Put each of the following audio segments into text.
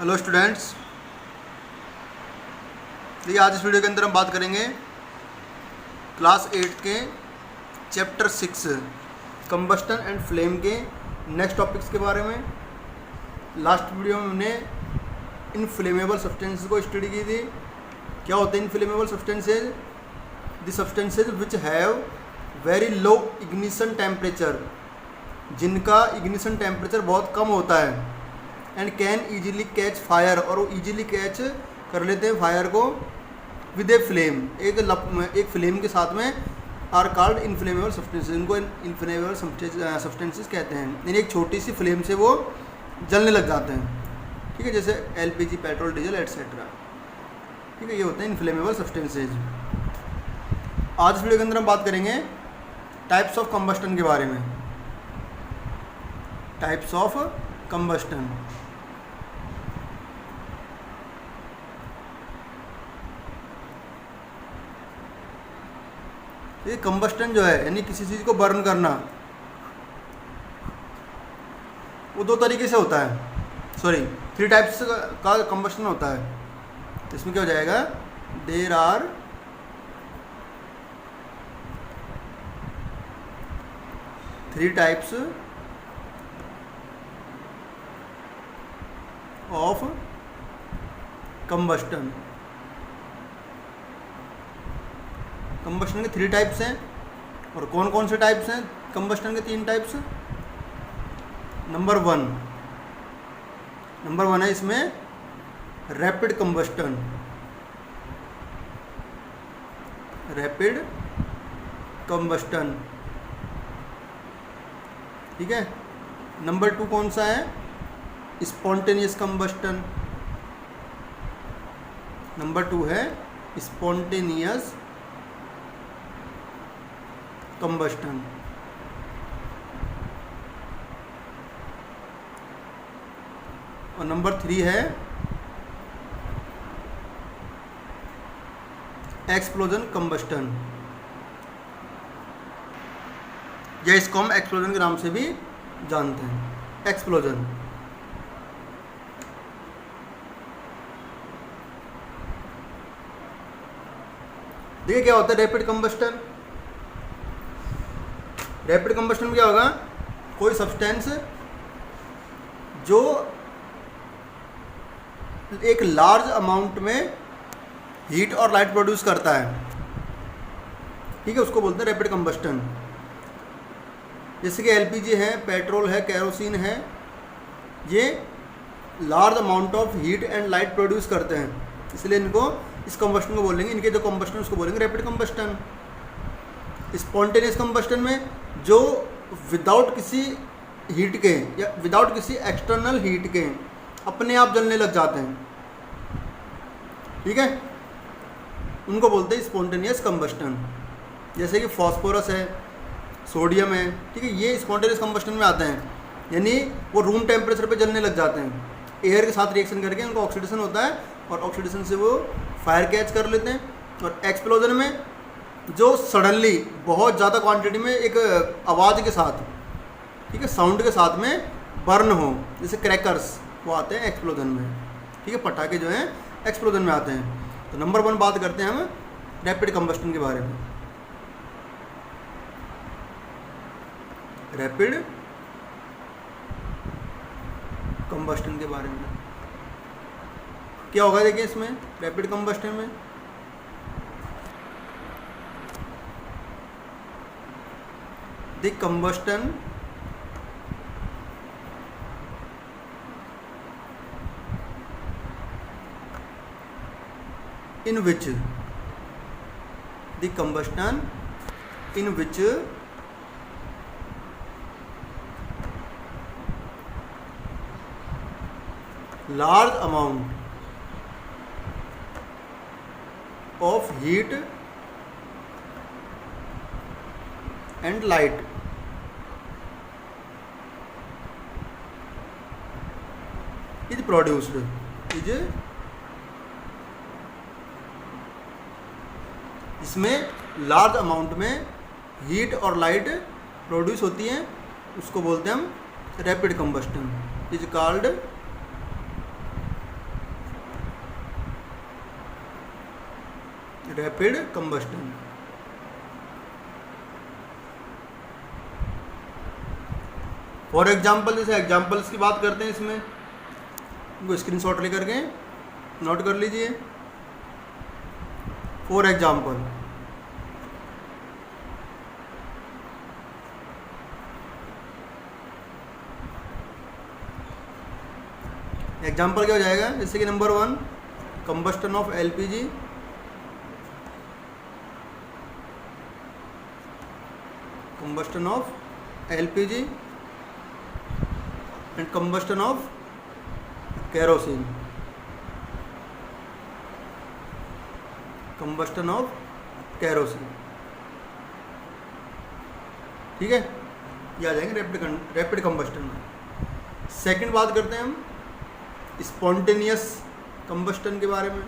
Hello students. देखिए आज इस वीडियो के अंदर हम बात करेंगे क्लास 8 के चैप्टर 6 कंबस्टन एंड फ्लेम के नेक्स्ट टॉपिक्स के बारे में। लास्ट वीडियो में हमने इनफ्लेमेबल सब्सटेंसेस को स्टडी की थी। क्या होते हैं inflammable substances? The substances which have very low ignition temperature, जिनका इग्निशन टेम्परेचर बहुत कम होता है, and can easily catch fire, और वो ईजिली कैच कर लेते हैं फायर को विद ए फ्लेम, एक फ्लेम के साथ में, आर कॉल्ड इनफ्लेमेबल सब्सटेंसेस। इनको इनफ्लेमेबल सब्सटेंसेस कहते हैं। यानी एक छोटी सी फ्लेम से वो जलने लग जाते हैं। ठीक है, जैसे एलपीजी, पेट्रोल, डीजल एट्सेट्रा। ठीक है, ये होते हैं इनफ्लेमेबल सब्सटेंसेज। आज इस वीडियो के अंदर हम बात करेंगे टाइप्स ऑफ कंबस्टन के बारे में। Types of combustion. ये कंबस्टन जो है यानी किसी चीज़ को बर्न करना, वो दो तरीके से होता है। सॉरी, 3 टाइप्स का कंबस्टन होता है। इसमें क्या हो जाएगा? There are 3 types of combustion. Combustion के 3 टाइप्स हैं। और कौन कौन से टाइप्स हैं कंबस्टन के? 3 टाइप्स। नंबर वन है इसमें रैपिड कंबस्टन। रैपिड कंबस्टन, ठीक है। नंबर 2 कौन सा है? Spontaneous combustion. नंबर 2 है स्पॉन्टेनियस कंबस्टन। और नंबर 3 है एक्सप्लोजन कंबस्टन, या इसको हम एक्सप्लोजन के नाम से भी जानते हैं। एक्सप्लोजन। देखिए क्या होता है रैपिड कंबस्टन। रैपिड कंबस्टन में क्या होगा? कोई सब्सटेंस जो एक लार्ज अमाउंट में हीट और लाइट प्रोड्यूस करता है, ठीक है, उसको बोलते हैं रैपिड कंबस्टन। जैसे कि एलपीजी है, पेट्रोल है, केरोसिन है, ये large amount of heat and light produce करते हैं, इसलिए इनको इस कंबस्टन को बोलेंगे, इनके जो कंबस्टन उसको बोलेंगे रैपिड कंबस्टन। स्पॉन्टेनियस कंबस्टन में जो विदाउट किसी हीट के या विदाउट किसी एक्सटर्नल हीट के अपने आप जलने लग जाते हैं, ठीक है, उनको बोलते हैं स्पॉन्टेनियस कंबस्टन। जैसे कि फॉस्फोरस है, सोडियम है, ठीक है, ये स्पॉन्टेनियस कंबस्टन में आते हैं, यानी वो रूम टेम्परेचर पे जलने लग जाते हैं। एयर के साथ रिएक्शन करके उनको ऑक्सीडेशन होता है, और ऑक्सीडेशन से वो फायर कैच कर लेते हैं। और एक्सप्लोजन में जो सडनली बहुत ज़्यादा क्वांटिटी में एक आवाज़ के साथ, ठीक है, साउंड के साथ में बर्न हो, जैसे क्रैकर्स, वो आते हैं एक्सप्लोजन में। ठीक है, पटाखे जो हैं एक्सप्लोजन में आते हैं। तो नंबर 1 बात करते हैं हम रैपिड कंबस्टन के बारे में। रैपिड कंबस्टन के बारे में क्या होगा? देखिए इसमें रैपिड कंबस्टन में the combustion in which large amount of heat and light is produced, इसमें लार्ज अमाउंट में हीट और लाइट प्रोड्यूस होती हैं, उसको बोलते हैं हम rapid combustion, is called rapid combustion. For example, जैसे एग्जाम्पल्स की बात करते हैं, इसमें इनको स्क्रीनशॉट लेकर के नोट कर लीजिए। फॉर एग्जाम्पल, एग्जाम्पल क्या हो जाएगा, जैसे कि number 1 combustion of LPG, combustion of LPG and combustion of kerosene, combustion of kerosene. ठीक है, ये आ जाएंगे रैपिड कंबस्टन में। सेकंड बात करते हैं हम स्पॉन्टेनियस कंबस्टन के बारे में।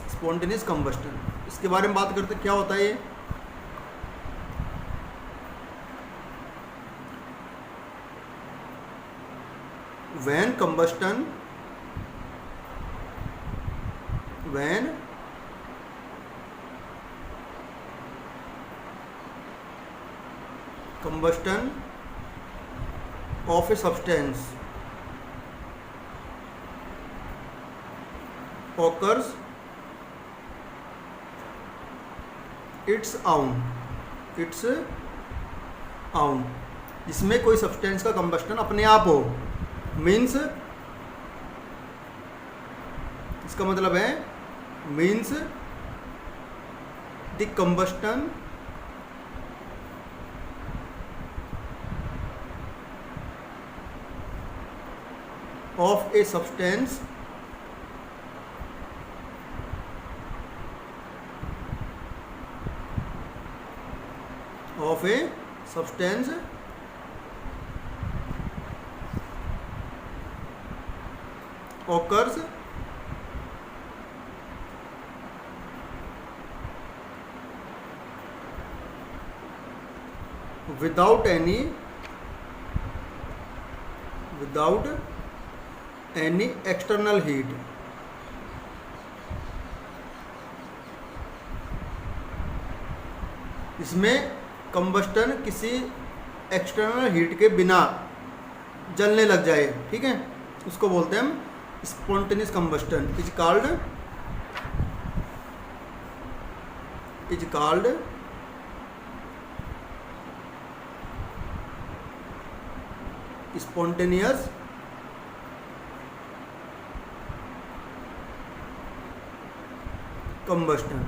स्पॉन्टेनियस कंबस्टन, इसके बारे में बात करते हैं, क्या होता है ये। when combustion of a substance occurs its own, जिसमें कोई सब्सटेंस का कंबस्टन अपने आप हो, मीन्स इसका मतलब है means the combustion of a substance occurs without any external heat। इसमें कंबस्टन किसी एक्सटर्नल हीट के बिना जलने लग जाए, ठीक है, उसको बोलते हैं हम spontaneous combustion. Is called spontaneous combustion.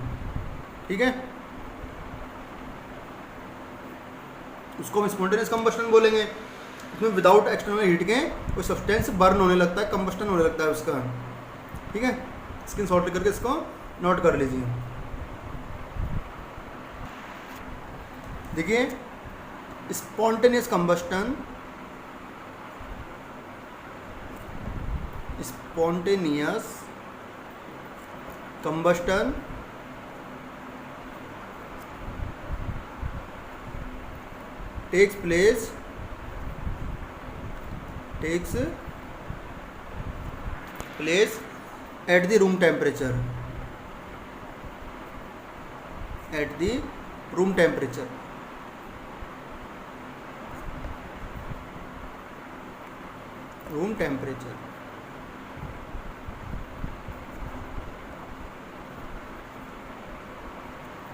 ठीक है, उसको हम स्पॉन्टेनियस कंबस्टन बोलेंगे। उसमें विदाउट एक्सटर्नल हीट के कोई सब्सटेंस बर्न होने लगता है, कंबस्टन होने लगता है उसका। ठीक है, स्क्रीन शॉट करके इसको नोट कर लीजिए। देखिए, spontaneous combustion takes place at the room temperature,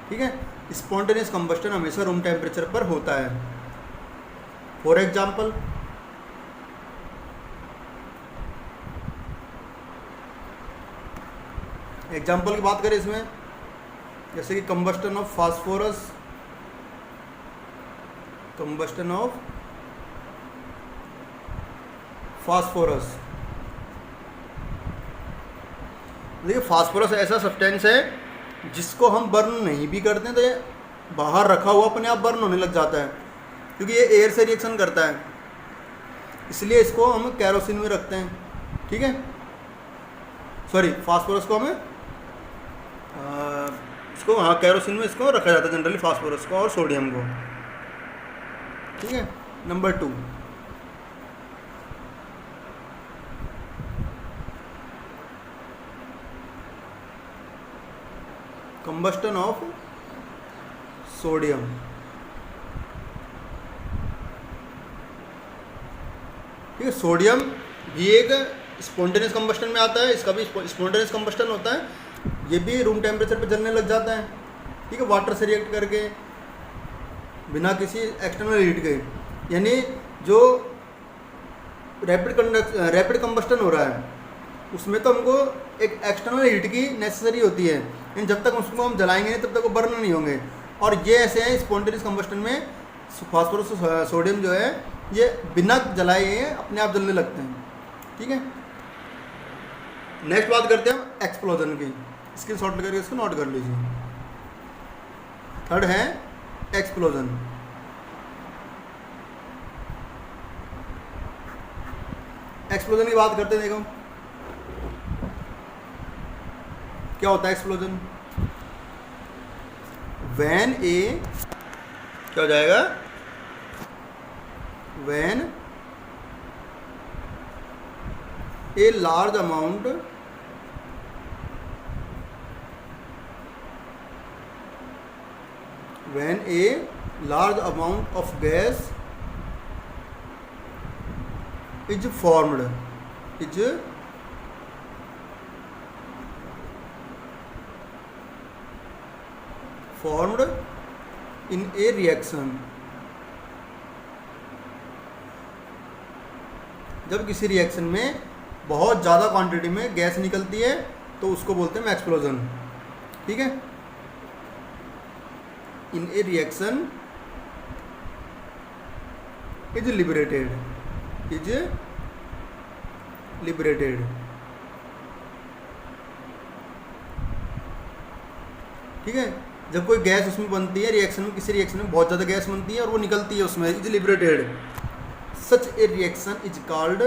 ठीक है। स्पॉन्टेनियस कंबस्टन हमेशा रूम टेम्परेचर पर होता है। फॉर एग्जाम्पल, की बात करें इसमें, जैसे कि कंबस्टन ऑफ फास्फोरस, देखिए फास्फोरस ऐसा सब्सटेंस है जिसको हम बर्न नहीं भी करते हैं तो ये बाहर रखा हुआ अपने आप बर्न होने लग जाता है, क्योंकि ये एयर से रिएक्शन करता है, इसलिए इसको हम केरोसिन में रखते हैं। ठीक है, सॉरी, फास्फोरस को हमें इसको, हाँ कैरोसिन में इसको रखा जाता है जनरली, फास्फोरस को और सोडियम को। ठीक है। Number 2, combustion of sodium. ठीक है, सोडियम भी एक स्पॉन्टेनियस कंबस्टन में आता है, इसका भी स्पॉन्टेनियस कंबस्टन होता है, ये भी रूम टेम्परेचर पे जलने लग जाता है। ठीक है, वाटर से रिएक्ट करके बिना किसी एक्सटर्नल हीट के, यानी जो रैपिड कंबस्टन हो रहा है उसमें तो हमको एक एक्सटर्नल हीट की नेसेसरी होती है, लेकिन जब तक उसको हम जलाएंगे नहीं तब तक वो बर्न नहीं होंगे। और ये ऐसे हैं स्पॉन्टेनियस कंबस्टन में फास्फोरस सोडियम जो है ये बिना जलाए अपने आप जलने लगते हैं। ठीक है, नेक्स्ट बात करते हैं हम एक्सप्लोजन की, स्क्रीन शॉट करके इसको नोट कर लीजिए। थर्ड है एक्सप्लोजन। एक्सप्लोजन की बात करते हैं, देखो क्या होता है एक्सप्लोजन। व्हेन ए, क्या हो जाएगा, when a large amount when a large amount of gas is formed in a reaction, जब किसी रिएक्शन में बहुत ज़्यादा क्वांटिटी में गैस निकलती है तो उसको बोलते हैं एक्सप्लोजन। ठीक है, in a reaction is liberated ठीक है, जब कोई गैस उसमें बनती है रिएक्शन में, किसी रिएक्शन में बहुत ज़्यादा गैस बनती है और वो निकलती है उसमें, is liberated. Such A reaction is called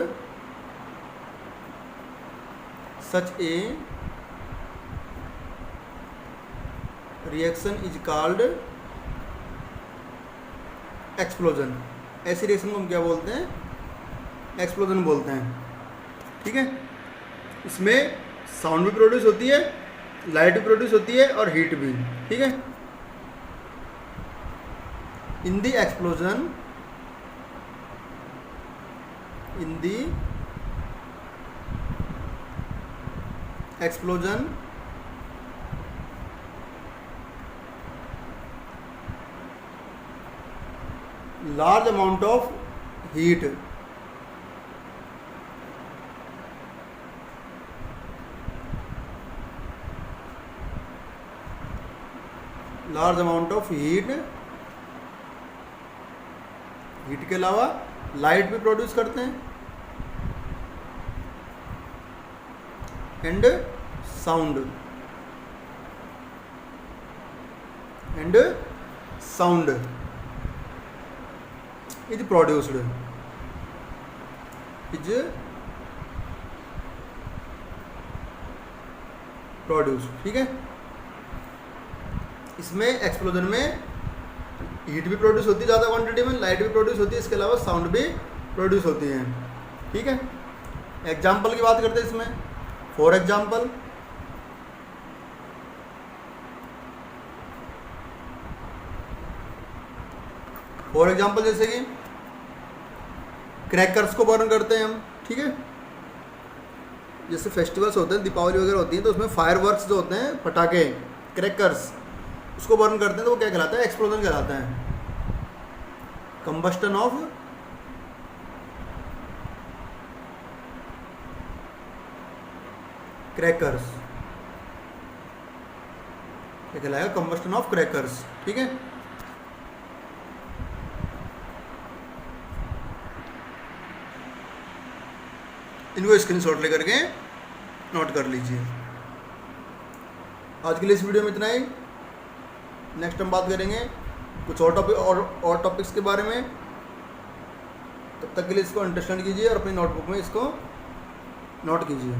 explosion. ऐसी रिएक्शन को हम क्या बोलते हैं, एक्सप्लोजन बोलते हैं। ठीक है, इसमें साउंड भी प्रोड्यूस होती है, लाइट भी प्रोड्यूस होती है और हीट भी। ठीक है, in the explosion large amount of heat heat के अलावा लाइट भी प्रोड्यूस करते हैं एंड साउंड is produced ठीक है, इसमें एक्सप्लोजन में हीट भी प्रोड्यूस होती है ज़्यादा क्वांटिटी में, लाइट भी प्रोड्यूस होती है, इसके अलावा साउंड भी प्रोड्यूस होती है। ठीक है, एग्जाम्पल की बात करते हैं इसमें। फॉर एग्जाम्पल, जैसे कि क्रैकर्स को बर्न करते हैं हम। ठीक है, जैसे फेस्टिवल्स होते हैं, दीपावली वगैरह होती है तो उसमें फायरवर्क्स जो होते हैं, पटाखे, क्रैकर्स, उसको बर्न करते हैं तो वो क्या कहलाता है, एक्सप्लोजन कहलाता है। कंबस्टन ऑफ क्रैकर्स क्या कहलाएगा, कंबस्टन ऑफ क्रैकर्स। ठीक है, इनको स्क्रीनशॉट लेकर के नोट कर लीजिए। आज के लिए इस वीडियो में इतना ही। नेक्स्ट हम बात करेंगे कुछ और टॉपिक्स के बारे में। तब तक के लिए इसको अंडरस्टैंड कीजिए और अपनी नोटबुक में इसको नोट कीजिए।